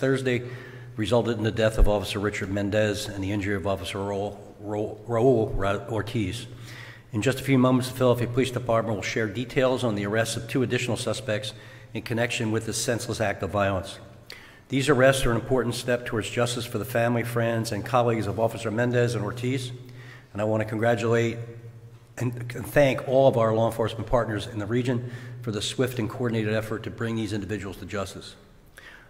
Thursday resulted in the death of Officer Richard Mendez and the injury of Officer Raul Ortiz. In just a few moments, the Philadelphia Police Department will share details on the arrest of 2 additional suspects in connection with this senseless act of violence. These arrests are an important step towards justice for the family, friends, and colleagues of Officer Mendez and Ortiz, and I want to congratulate and thank all of our law enforcement partners in the region for the swift and coordinated effort to bring these individuals to justice.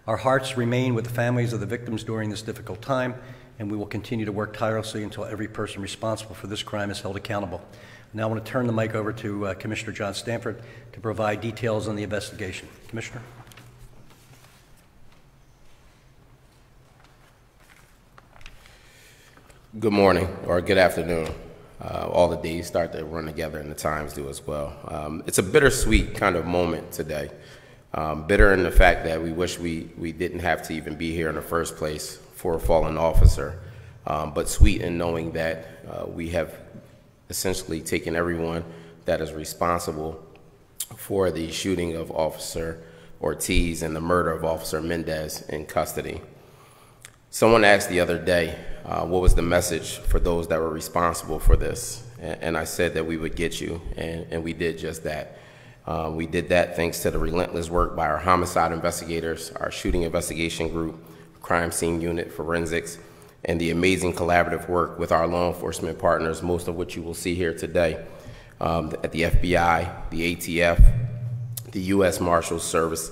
Our hearts remain with the families of the victims during this difficult time, and we will continue to work tirelessly until every person responsible for this crime is held accountable. Now I want to turn the mic over to Commissioner John Stanford to provide details on the investigation. Commissioner. Good morning, or good afternoon. All the days start to run together and the times do as well. It's a bittersweet kind of moment today. Bitter in the fact that we wish we didn't have to even be here in the first place for a fallen officer, but sweet in knowing that we have essentially taken everyone that is responsible for the shooting of Officer Ortiz and the murder of Officer Mendez in custody. Someone asked the other day, what was the message for those that were responsible for this? And I said that we would get you, and we did just that. We did that thanks to the relentless work by our homicide investigators, our shooting investigation group, crime scene unit, forensics, and the amazing collaborative work with our law enforcement partners, most of which you will see here today, at the FBI, the ATF, the U.S. Marshals Service,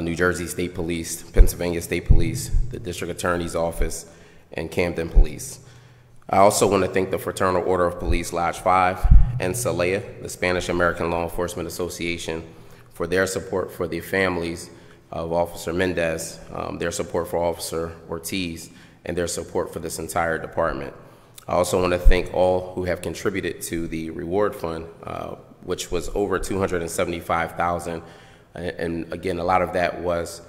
New Jersey State Police, Pennsylvania State Police, the District Attorney's Office, and Camden Police. I also want to thank the Fraternal Order of Police Lodge 5 and SALEA, the Spanish American Law Enforcement Association, for their support for the families of Officer Mendez, their support for Officer Ortiz, and their support for this entire department. I also want to thank all who have contributed to the reward fund, which was over $275,000. And again, a lot of that was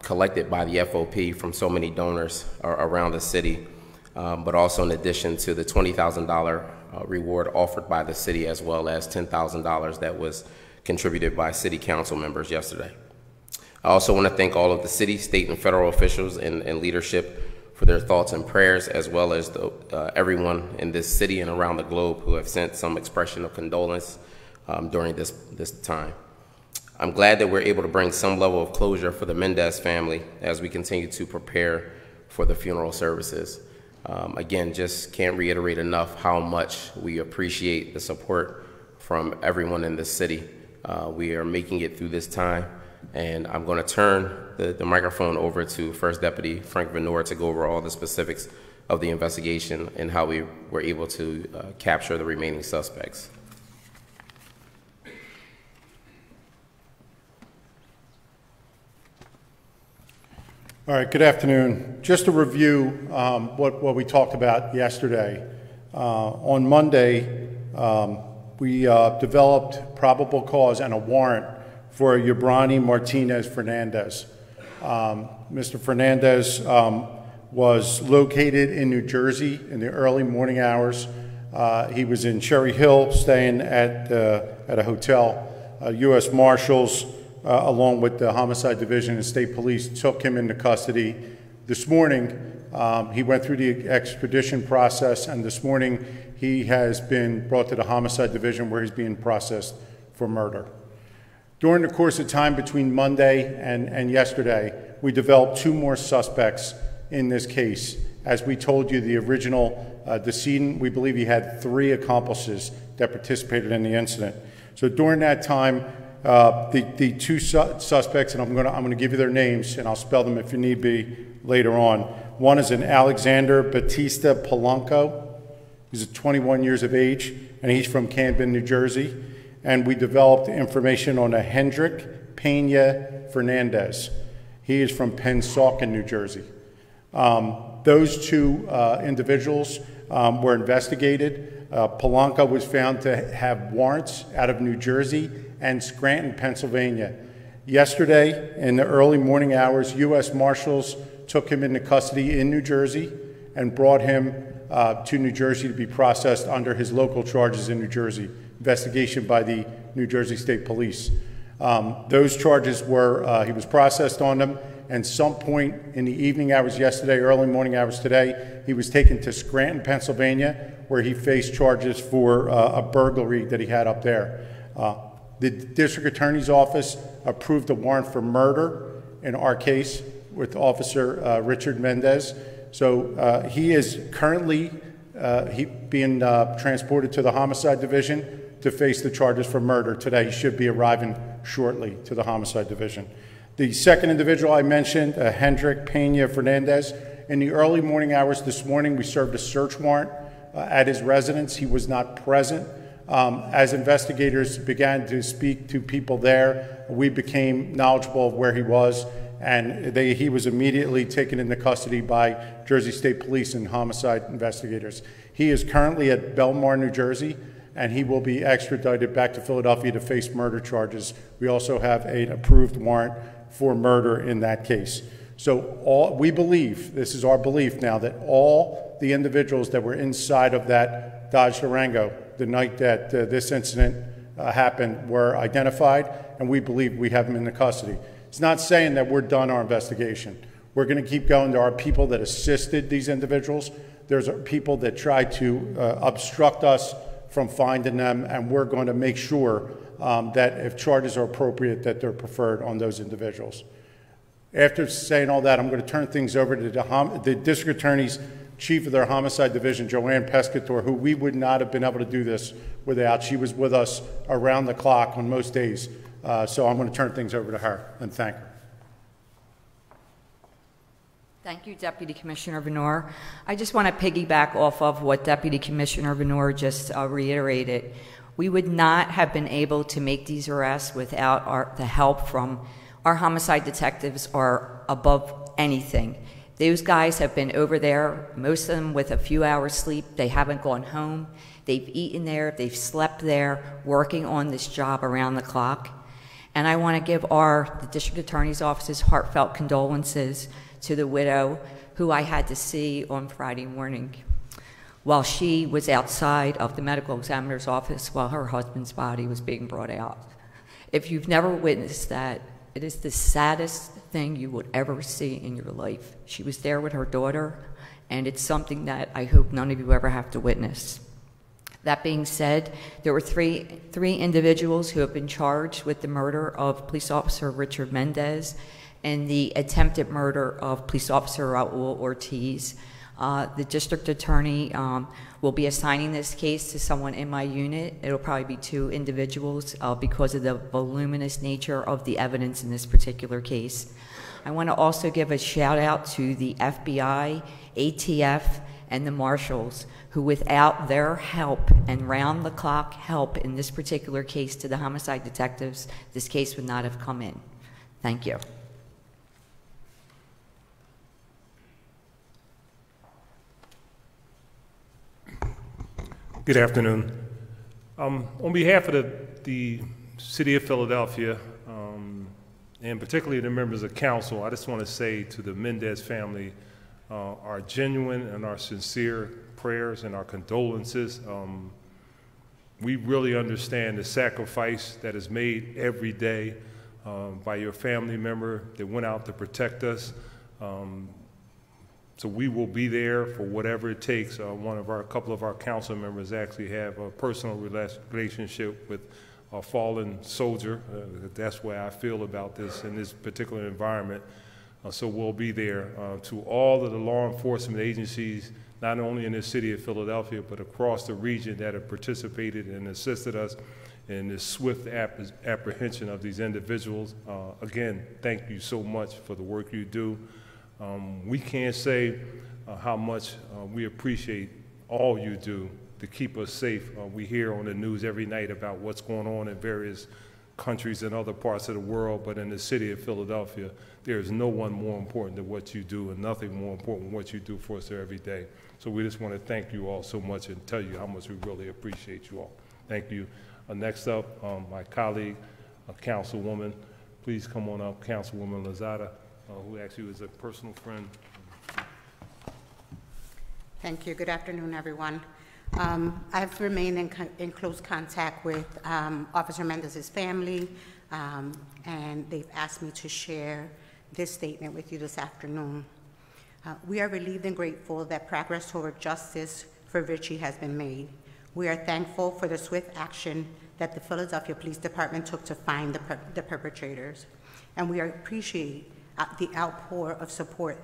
collected by the FOP from so many donors around the city, but also in addition to the $20,000 reward offered by the city, as well as $10,000 that was contributed by city council members yesterday. I also want to thank all of the city, state, and federal officials and leadership for their thoughts and prayers, as well as everyone in this city and around the globe who have sent some expression of condolence during this time. I'm glad that we're able to bring some level of closure for the Mendez family as we continue to prepare for the funeral services. Again, just can't reiterate enough how much we appreciate the support from everyone in this city. We are making it through this time, and I'm going to turn the microphone over to First Deputy Frank Venor to go over all the specifics of the investigation and how we were able to capture the remaining suspects. All right, good afternoon. Just to review what we talked about yesterday. On Monday, we developed probable cause and a warrant for Yabrani Martinez Fernandez. Mr. Fernandez was located in New Jersey in the early morning hours. He was in Cherry Hill staying at a hotel. U.S. Marshals along with the Homicide Division and State Police took him into custody. This morning, he went through the extradition process, and this morning he has been brought to the Homicide Division where he's being processed for murder. During the course of time between Monday and yesterday, we developed 2 more suspects in this case. As we told you, the original decedent, we believe he had 3 accomplices that participated in the incident. So during that time, the 2 suspects, and I'm going to give you their names, and I'll spell them if you need be later on. One is an Alexander Batista Polanco. He's 21 years of age, and he's from Camden, New Jersey. And we developed information on a Hendrik Pena Fernandez. He is from Pennsauken, New Jersey. Those 2 individuals were investigated. Polanco was found to have warrants out of New Jersey and Scranton, Pennsylvania. Yesterday, in the early morning hours, U.S. Marshals took him into custody in New Jersey and brought him to New Jersey to be processed under his local charges in New Jersey, investigation by the New Jersey State Police. Those charges were, he was processed on them, and some point in the evening hours yesterday, early morning hours today, he was taken to Scranton, Pennsylvania, where he faced charges for a burglary that he had up there. The district attorney's office approved a warrant for murder in our case with Officer Richard Mendez. So he is currently being transported to the homicide division to face the charges for murder today. He should be arriving shortly to the homicide division. The second individual I mentioned, Hendrik Pena Fernandez, in the early morning hours this morning, we served a search warrant at his residence. He was not present. As investigators began to speak to people there, we became knowledgeable of where he was, and he was immediately taken into custody by Jersey State Police and homicide investigators. He is currently at Belmar, New Jersey, and he will be extradited back to Philadelphia to face murder charges. We also have an approved warrant for murder in that case. So we believe, this is our belief now, that all the individuals that were inside of that Dodge Durango the night that this incident happened were identified, and we believe we have them in the custody. It's not saying that we're done our investigation. We're going to keep going. There are people that assisted these individuals. There's people that tried to obstruct us from finding them, and we're going to make sure that if charges are appropriate, that they're preferred on those individuals. After saying all that, I'm going to turn things over to the district attorney's chief of their homicide division, Joanne Pescator, who we would not have been able to do this without. She was with us around the clock on most days. So I'm going to turn things over to her and thank her. Thank you, Deputy Commissioner Venor. I just want to piggyback off of what Deputy Commissioner Venor just reiterated. We would not have been able to make these arrests without the help from our homicide detectives or above anything. Those guys have been over there, most of them with a few hours sleep. They haven't gone home. They've eaten there. They've slept there, working on this job around the clock. And I want to give the district attorney's office's heartfelt condolences to the widow who I had to see on Friday morning while she was outside of the medical examiner's office while her husband's body was being brought out. If you've never witnessed that, it is the saddest thing you would ever see in your life. She was there with her daughter, and it's something that I hope none of you ever have to witness. That being said, there were three individuals who have been charged with the murder of police officer Richard Mendez and the attempted murder of police officer Raul Ortiz. The district attorney will be assigning this case to someone in my unit. It'll probably be 2 individuals because of the voluminous nature of the evidence in this particular case. I want to also give a shout out to the FBI, ATF, and the marshals who without their help and round-the-clock help in this particular case to the homicide detectives, this case would not have come in. Thank you. Good afternoon. On behalf of the City of Philadelphia, and particularly the members of council, I just want to say to the Mendez family our genuine and our sincere prayers and our condolences. We really understand the sacrifice that is made every day by your family member that went out to protect us. So we will be there for whatever it takes. A couple of our council members actually have a personal relationship with a fallen soldier. That's where I feel about this in this particular environment. So we'll be there. To all of the law enforcement agencies, not only in the city of Philadelphia, but across the region that have participated and assisted us in this swift apprehension of these individuals. Again, thank you so much for the work you do. We can't say how much we appreciate all you do to keep us safe. We hear on the news every night about what's going on in various countries and other parts of the world, but in the city of Philadelphia, there is no one more important than what you do and nothing more important than what you do for us there every day. So we just want to thank you all so much and tell you how much we really appreciate you all. Thank you. Next up, my colleague, Councilwoman. Please come on up, Councilwoman Lozada, who actually was a personal friend. Thank you. Good afternoon, everyone. I've remained in close contact with Officer Mendez's family, and they've asked me to share this statement with you this afternoon. We are relieved and grateful that progress toward justice for Richie has been made. We are thankful for the swift action that the Philadelphia Police Department took to find the perpetrators. And we appreciate the outpour of support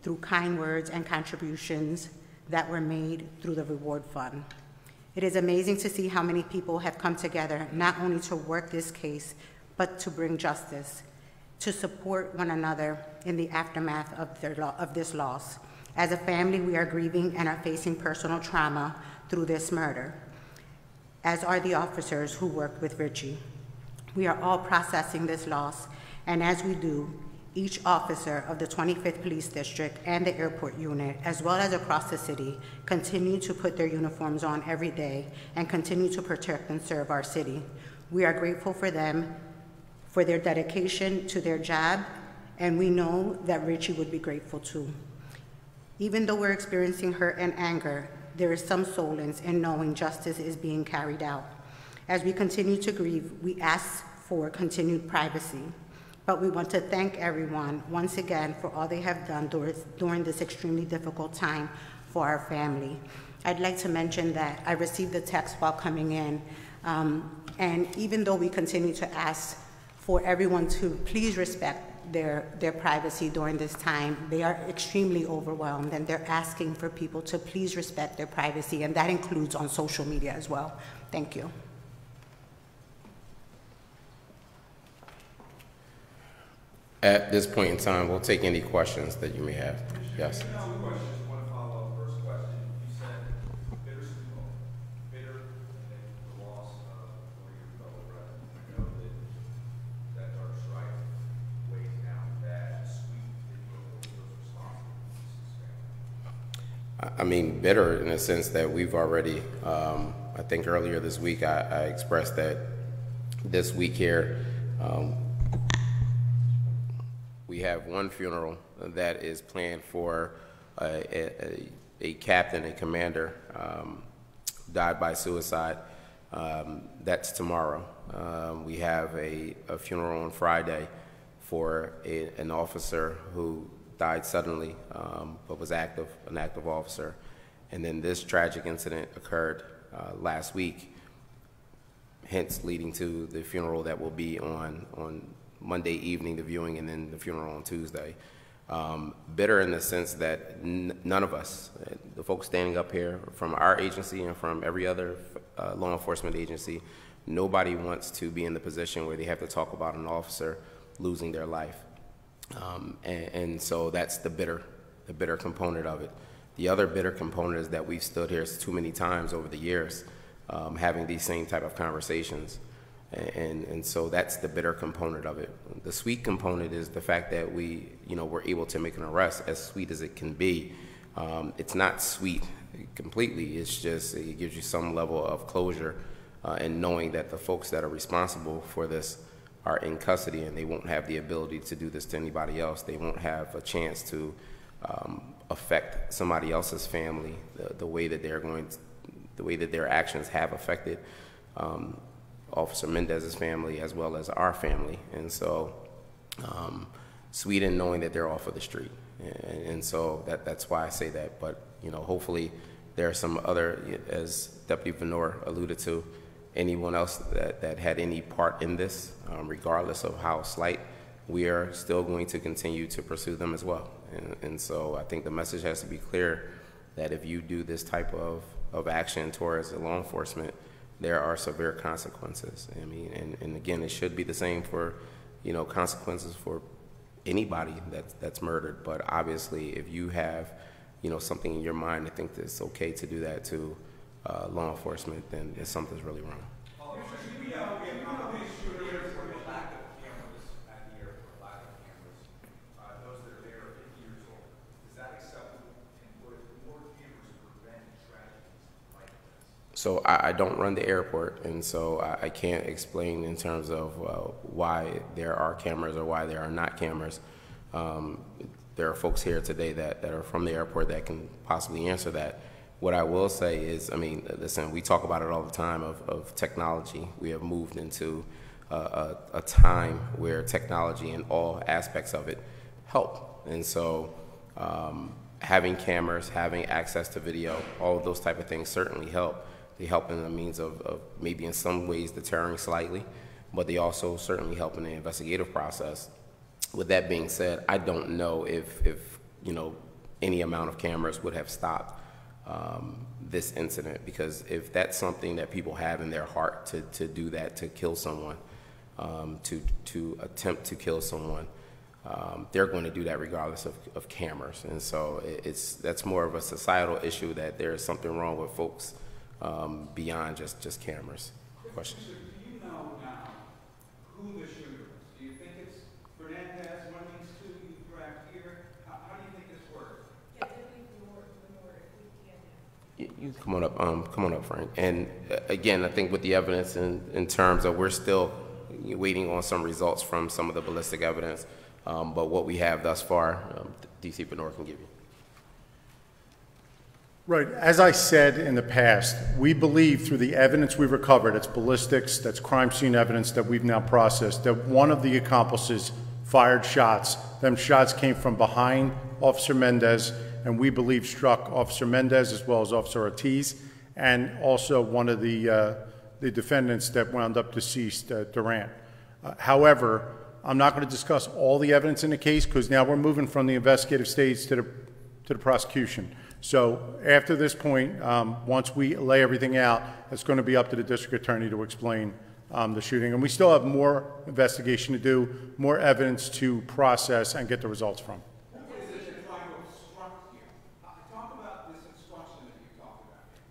through kind words and contributions that were made through the reward fund. It is amazing to see how many people have come together not only to work this case, but to bring justice, to support one another in the aftermath of this loss. As a family, we are grieving and are facing personal trauma through this murder, as are the officers who worked with Richie. We are all processing this loss, and as we do, each officer of the 25th Police District and the airport unit, as well as across the city, continue to put their uniforms on every day and continue to protect and serve our city. We are grateful for them, for their dedication to their job, and we know that Richie would be grateful too. Even though we're experiencing hurt and anger, there is some solace in knowing justice is being carried out. As we continue to grieve, we ask for continued privacy. But we want to thank everyone once again for all they have done during this extremely difficult time for our family. I'd like to mention that I received a text while coming in, and even though we continue to ask for everyone to please respect their privacy during this time, they are extremely overwhelmed, and they're asking for people to please respect their privacy, and that includes on social media as well. Thank you. At this point in time, we'll take any questions that you may have. Yes. Two questions. One follow-up. First question, you said bitter and then the loss of one of your fellow brethren. I know that dark stripe weighs down bad, sweet, and those responsible for this. I mean, bitter in the sense that we've already, I think earlier this week, I expressed that this week here, we have one funeral that is planned for a captain, a commander, died by suicide. That's tomorrow. We have a funeral on Friday for an officer who died suddenly, but was an active officer. And then this tragic incident occurred last week, hence leading to the funeral that will be on Monday evening, the viewing, and then the funeral on Tuesday. Bitter in the sense that none of us, the folks standing up here from our agency and from every other law enforcement agency, nobody wants to be in the position where they have to talk about an officer losing their life. And so that's the bitter component of it. The other bitter component is that we've stood here too many times over the years having these same type of conversations. And so that's the bitter component of it. The sweet component is the fact that we, were able to make an arrest, as sweet as it can be. It's not sweet completely. It's just, it gives you some level of closure and knowing that the folks that are responsible for this are in custody and they won't have the ability to do this to anybody else. They won't have a chance to affect somebody else's family the way that the way that their actions have affected Officer Mendez's family as well as our family. And so sweet in knowing that they're off of the street. And so that's why I say that. But, hopefully there are some other, as Deputy Venor alluded to, anyone else that had any part in this, regardless of how slight, we are still going to continue to pursue them as well. And so I think the message has to be clear that if you do this type of action towards the law enforcement, there are severe consequences. I mean, and again, it should be the same for, consequences for anybody that's murdered. But obviously, if you have, something in your mind to think that it's okay to do that to law enforcement, then something's really wrong. So I don't run the airport, and so I can't explain in terms of why there are cameras or why there are not cameras. There are folks here today that are from the airport that can possibly answer that. What I will say is, listen, we talk about it all the time of technology. We have moved into a time where technology in all aspects of it help. And so having cameras, having access to video, all of those type of things certainly help. They help in the means of maybe in some ways deterring slightly, but they also certainly help in the investigative process. With that being said, I don't know if you know, any amount of cameras would have stopped this incident, because if that's something that people have in their heart to do that, to kill someone, to attempt to kill someone, they're going to do that regardless of cameras. And so that's more of a societal issue, that there is something wrong with folks beyond just cameras. Questions? Do you know now who the shooter is? Do you think it's Fernandez, one of these two you grabbed here? How do you think this works? You come on up, Frank. And again, I think with the evidence in terms of, we're still waiting on some results from some of the ballistic evidence, but what we have thus far, DC Benor can give you. Right. As I said in the past, we believe through the evidence we've recovered, it's ballistics, that's crime scene evidence that we've now processed, that one of the accomplices fired shots. Them shots came from behind Officer Mendez, and we believe struck Officer Mendez as well as Officer Ortiz, and also one of the defendants that wound up deceased, Durant. However, I'm not going to discuss all the evidence in the case, because now we're moving from the investigative stage to the prosecution. So after this point, once we lay everything out, it's going to be up to the district attorney to explain the shooting. And we still have more investigation to do, more evidence to process and get the results from.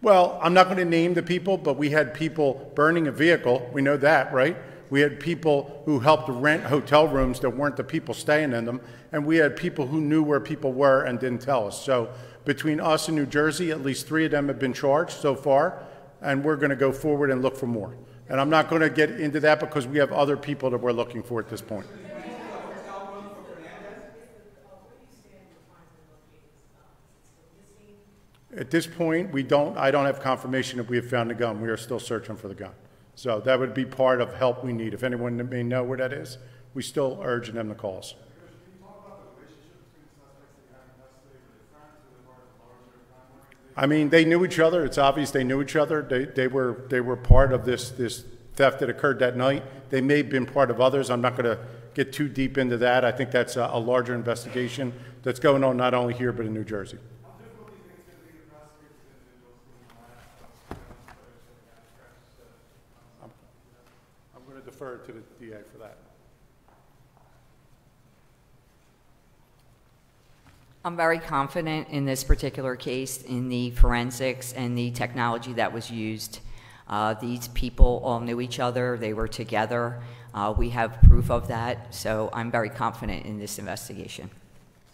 Well, I'm not going to name the people, but we had people burning a vehicle. We know that, right? We had people who helped rent hotel rooms that weren't the people staying in them. And we had people who knew where people were and didn't tell us. So between us and New Jersey, at least 3 of them have been charged so far, and we're going to go forward and look for more. And I'm not going to get into that because we have other people that we're looking for at this point. At this point, I don't have confirmation that we have found the gun. We are still searching for the gun. So that would be part of help we need. If anyone may know where that is, we still urge them to call us. I mean, they knew each other. It's obvious they knew each other. They were part of this theft that occurred that night. They may have been part of others. I'm not going to get too deep into that. I think that's a larger investigation that's going on not only here but in New Jersey. I'm going to defer to the DA for that. I'm very confident in this particular case, in the forensics and the technology that was used. These people all knew each other. They were together. We have proof of that, so I'm very confident in this investigation.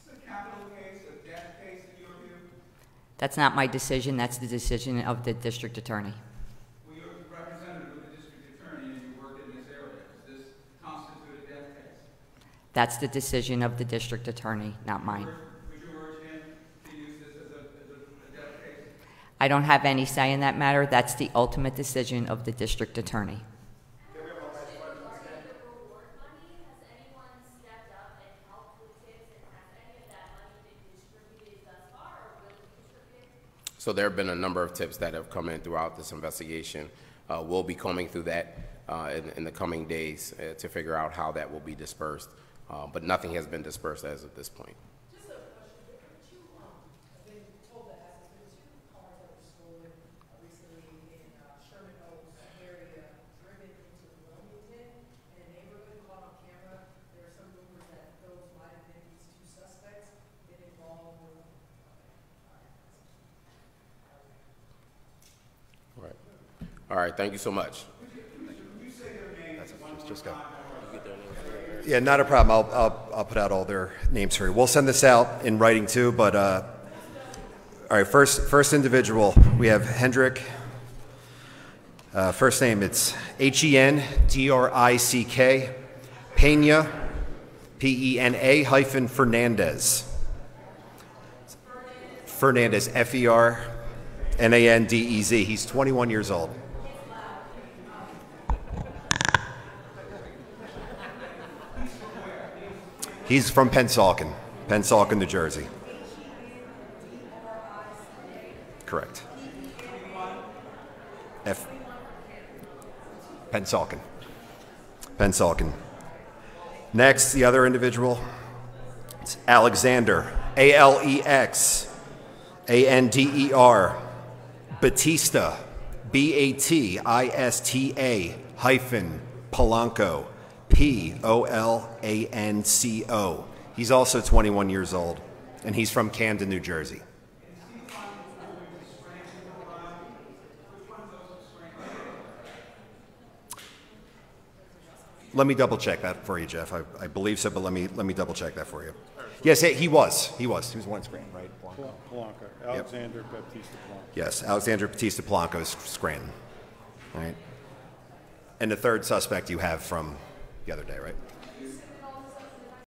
Is this a capital case, a death case in your view? That's not my decision. That's the decision of the district attorney. Well, you're a representative of the district attorney and you work in this area. Does this constitute a death case? That's the decision of the district attorney, not mine. I don't have any say in that matter. That's the ultimate decision of the district attorney. So there have been a number of tips that have come in throughout this investigation. We'll be combing through that in the coming days to figure out how that will be dispersed. But nothing has been dispersed as of this point. All right, thank you so much. Just go. Yeah, not a problem. I'll put out all their names for you. We'll send this out in writing too, but all right, first individual, we have Hendrick. First name, it's Hendrick, Pena, Pena hyphen Fernandez. Fernandez, Fernandez. He's 21 years old. He's from Pennsauken, New Jersey. Correct. Pennsauken. Next, the other individual, it's Alexander, Alexander, Batista, Batista hyphen Polanco, Polanco. He's also 21 years old, and he's from Camden, New Jersey. Let me double check that for you, Jeff. I believe so, but let me double check that for you. Yes, he was one Scranton, right? Polanco. Alexander Baptista Polanco. Yes, Alexander Batista Polanco is Scranton. All right. And the third suspect you have from the other day, right?